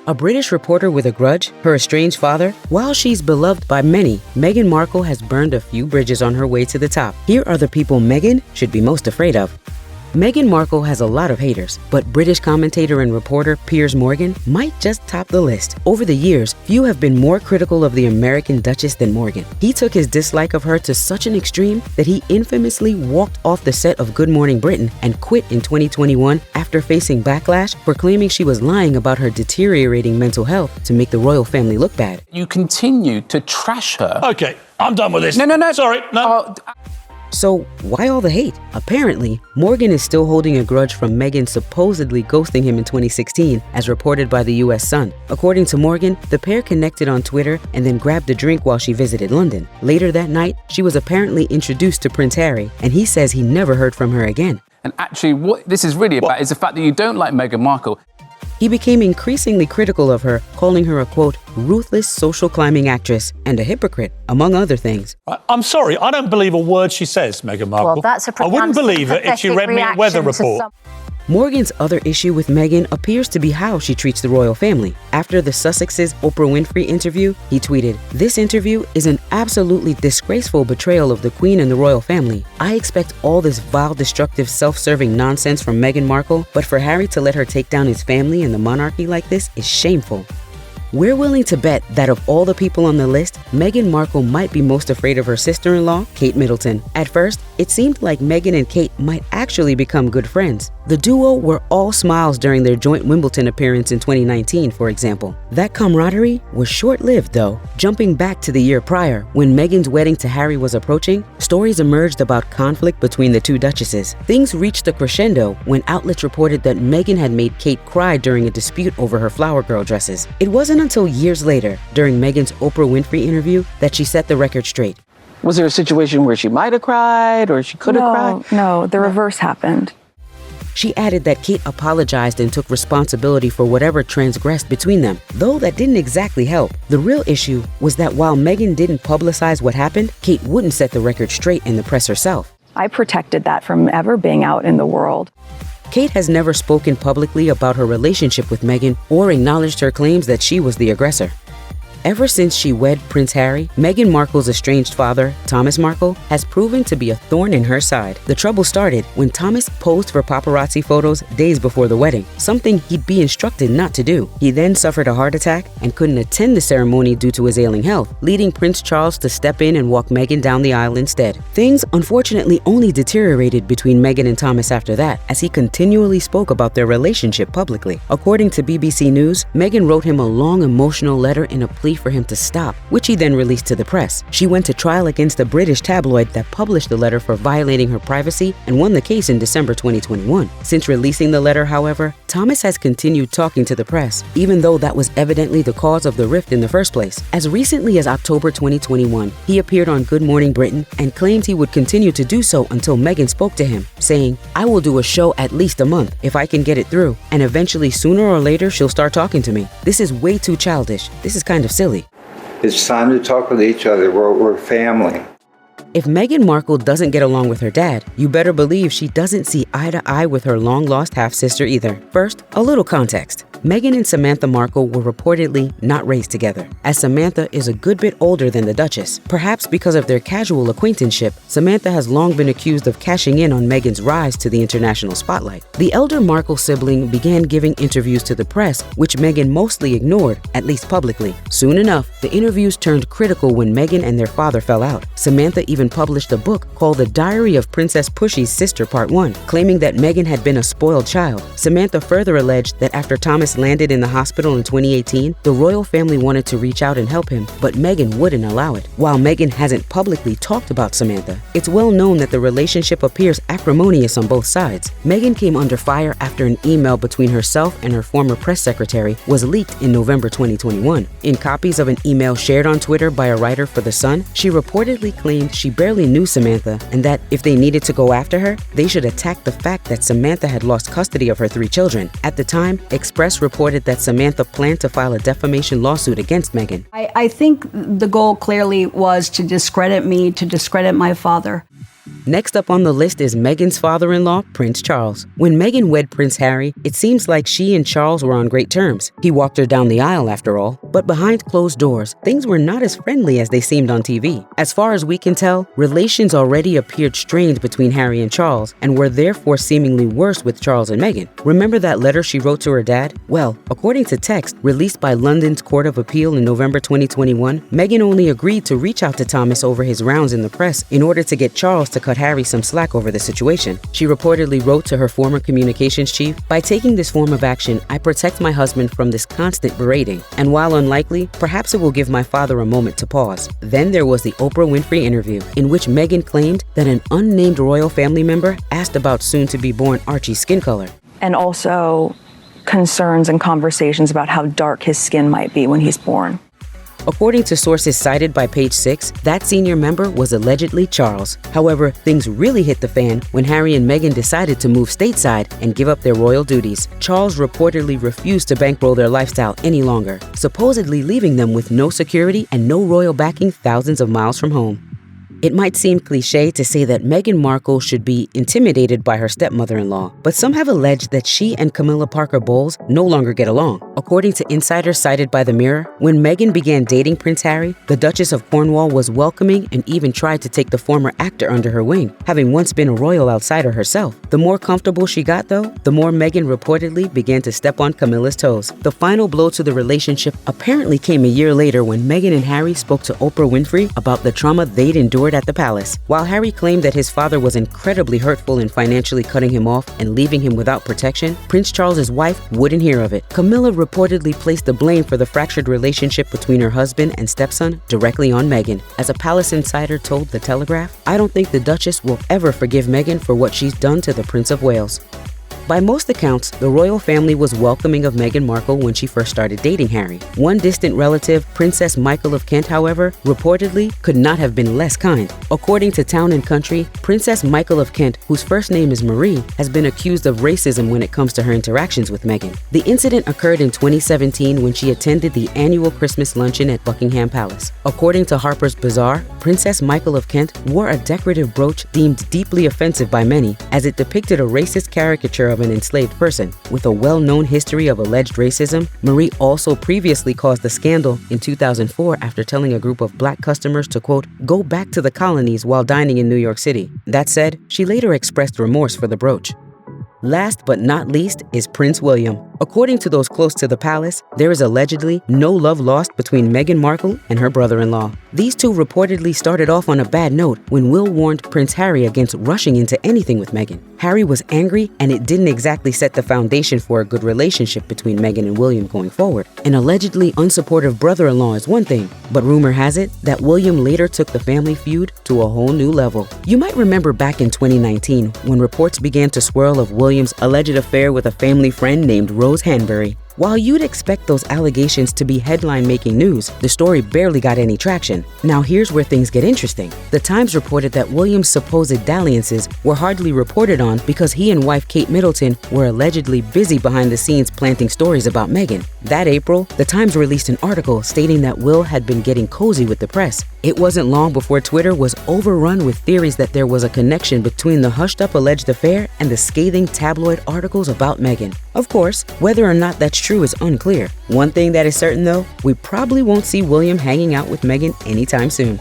A British reporter with a grudge, her estranged father? While she's beloved by many, Meghan Markle has burned a few bridges on her way to the top. Here are the people Meghan should be most afraid of. Meghan Markle has a lot of haters, but British commentator and reporter Piers Morgan might just top the list. Over the years, few have been more critical of the American Duchess than Morgan. He took his dislike of her to such an extreme that he infamously walked off the set of Good Morning Britain and quit in 2021 after facing backlash for claiming she was lying about her deteriorating mental health to make the royal family look bad. You continue to trash her. Okay, I'm done with this. No. Sorry, no. So why all the hate? Apparently, Morgan is still holding a grudge from Meghan supposedly ghosting him in 2016, as reported by the US Sun. According to Morgan, the pair connected on Twitter and then grabbed a drink while she visited London. Later that night, she was apparently introduced to Prince Harry, and he says he never heard from her again. And actually, what this is really about is the fact that you don't like Meghan Markle. He became increasingly critical of her, calling her a, quote, ruthless social climbing actress and a hypocrite, among other things. I'm sorry, I don't believe a word she says, Meghan Markle. Well, that's a I wouldn't believe it if she read me a weather report. Morgan's other issue with Meghan appears to be how she treats the royal family. After the Sussex's Oprah Winfrey interview, he tweeted, "This interview is an absolutely disgraceful betrayal of the Queen and the royal family. I expect all this vile, destructive, self-serving nonsense from Meghan Markle, but for Harry to let her take down his family and the monarchy like this is shameful." We're willing to bet that of all the people on the list, Meghan Markle might be most afraid of her sister-in-law, Kate Middleton. At first, it seemed like Meghan and Kate might actually become good friends. The duo were all smiles during their joint Wimbledon appearance in 2019, for example. That camaraderie was short-lived, though. Jumping back to the year prior, when Meghan's wedding to Harry was approaching, stories emerged about conflict between the two duchesses. Things reached a crescendo when outlets reported that Meghan had made Kate cry during a dispute over her flower girl dresses. It wasn't until years later, during Meghan's Oprah Winfrey interview, that she set the record straight. Was there a situation where she might have cried or she could have cried? No, the reverse happened. She added that Kate apologized and took responsibility for whatever transgressed between them, though that didn't exactly help. The real issue was that while Meghan didn't publicize what happened, Kate wouldn't set the record straight in the press herself. I protected that from ever being out in the world. Kate has never spoken publicly about her relationship with Meghan or acknowledged her claims that she was the aggressor. Ever since she wed Prince Harry, Meghan Markle's estranged father, Thomas Markle, has proven to be a thorn in her side. The trouble started when Thomas posed for paparazzi photos days before the wedding, something he'd be instructed not to do. He then suffered a heart attack and couldn't attend the ceremony due to his ailing health, leading Prince Charles to step in and walk Meghan down the aisle instead. Things unfortunately only deteriorated between Meghan and Thomas after that, as he continually spoke about their relationship publicly. According to BBC News, Meghan wrote him a long emotional letter in a plea for him to stop, which he then released to the press. She went to trial against a British tabloid that published the letter for violating her privacy and won the case in December 2021. Since releasing the letter, however, Thomas has continued talking to the press, even though that was evidently the cause of the rift in the first place. As recently as October 2021, he appeared on Good Morning Britain and claimed he would continue to do so until Meghan spoke to him, saying, "I will do a show at least a month if I can get it through, and eventually sooner or later she'll start talking to me. This is way too childish. This is kind of silly." It's time to talk with each other. We're family. If Meghan Markle doesn't get along with her dad, you better believe she doesn't see eye to eye with her long-lost half-sister either. First, a little context. Meghan and Samantha Markle were reportedly not raised together, as Samantha is a good bit older than the Duchess. Perhaps because of their casual acquaintanceship, Samantha has long been accused of cashing in on Meghan's rise to the international spotlight. The elder Markle sibling began giving interviews to the press, which Meghan mostly ignored, at least publicly. Soon enough, the interviews turned critical when Meghan and their father fell out. Samantha even published a book called The Diary of Princess Pushy's Sister Part 1, claiming that Meghan had been a spoiled child. Samantha further alleged that after Thomas landed in the hospital in 2018, the royal family wanted to reach out and help him, but Meghan wouldn't allow it. While Meghan hasn't publicly talked about Samantha, it's well known that the relationship appears acrimonious on both sides. Meghan came under fire after an email between herself and her former press secretary was leaked in November 2021. In copies of an email shared on Twitter by a writer for The Sun, she reportedly claimed she barely knew Samantha and that if they needed to go after her, they should attack the fact that Samantha had lost custody of her 3 children. At the time, Express reported that Samantha planned to file a defamation lawsuit against Meghan. I think the goal clearly was to discredit me, to discredit my father. Next up on the list is Meghan's father-in-law, Prince Charles. When Meghan wed Prince Harry, it seems like she and Charles were on great terms. He walked her down the aisle after all. But behind closed doors, things were not as friendly as they seemed on TV. As far as we can tell, relations already appeared strained between Harry and Charles, and were therefore seemingly worse with Charles and Meghan. Remember that letter she wrote to her dad? Well, according to text released by London's Court of Appeal in November 2021, Meghan only agreed to reach out to Thomas over his rounds in the press in order to get Charles to cut Harry some slack over the situation. She reportedly wrote to her former communications chief, "By taking this form of action, I protect my husband from this constant berating, and while unlikely, perhaps it will give my father a moment to pause." Then there was the Oprah Winfrey interview, in which Meghan claimed that an unnamed royal family member asked about soon-to-be-born Archie's skin color. And also concerns and conversations about how dark his skin might be when he's born. According to sources cited by Page 6, that senior member was allegedly Charles. However, things really hit the fan when Harry and Meghan decided to move stateside and give up their royal duties. Charles reportedly refused to bankroll their lifestyle any longer, supposedly leaving them with no security and no royal backing thousands of miles from home. It might seem cliché to say that Meghan Markle should be intimidated by her stepmother-in-law, but some have alleged that she and Camilla Parker Bowles no longer get along. According to insiders cited by The Mirror, when Meghan began dating Prince Harry, the Duchess of Cornwall was welcoming and even tried to take the former actor under her wing, having once been a royal outsider herself. The more comfortable she got, though, the more Meghan reportedly began to step on Camilla's toes. The final blow to the relationship apparently came a year later when Meghan and Harry spoke to Oprah Winfrey about the trauma they'd endured at the palace. While Harry claimed that his father was incredibly hurtful in financially cutting him off and leaving him without protection, Prince Charles's wife wouldn't hear of it. Camilla reportedly placed the blame for the fractured relationship between her husband and stepson directly on Meghan. As a palace insider told The Telegraph, "I don't think the Duchess will ever forgive Meghan for what she's done to the Prince of Wales." By most accounts, the royal family was welcoming of Meghan Markle when she first started dating Harry. One distant relative, Princess Michael of Kent, however, reportedly could not have been less kind. According to Town & Country, Princess Michael of Kent, whose first name is Marie, has been accused of racism when it comes to her interactions with Meghan. The incident occurred in 2017 when she attended the annual Christmas luncheon at Buckingham Palace. According to Harper's Bazaar, Princess Michael of Kent wore a decorative brooch deemed deeply offensive by many, as it depicted a racist caricature of an enslaved person. With a well-known history of alleged racism, Marie also previously caused a scandal in 2004 after telling a group of black customers to, quote, "go back to the colonies" while dining in New York City. That said, she later expressed remorse for the brooch. Last but not least is Prince William. According to those close to the palace, there is allegedly no love lost between Meghan Markle and her brother-in-law. These two reportedly started off on a bad note when Will warned Prince Harry against rushing into anything with Meghan. Harry was angry, and it didn't exactly set the foundation for a good relationship between Meghan and William going forward. An allegedly unsupportive brother-in-law is one thing, but rumor has it that William later took the family feud to a whole new level. You might remember back in 2019 when reports began to swirl of William's alleged affair with a family friend named Rose Hanbury. While you'd expect those allegations to be headline-making news, the story barely got any traction. Now here's where things get interesting. The Times reported that William's supposed dalliances were hardly reported on because he and wife Kate Middleton were allegedly busy behind the scenes planting stories about Meghan. That April, the Times released an article stating that Will had been getting cozy with the press. It wasn't long before Twitter was overrun with theories that there was a connection between the hushed-up alleged affair and the scathing tabloid articles about Meghan. Of course, whether or not that's true is unclear. One thing that is certain though, we probably won't see William hanging out with Meghan anytime soon.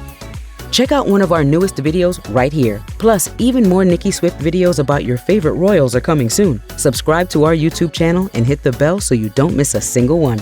Check out one of our newest videos right here. Plus, even more Nicki Swift videos about your favorite royals are coming soon. Subscribe to our YouTube channel and hit the bell so you don't miss a single one.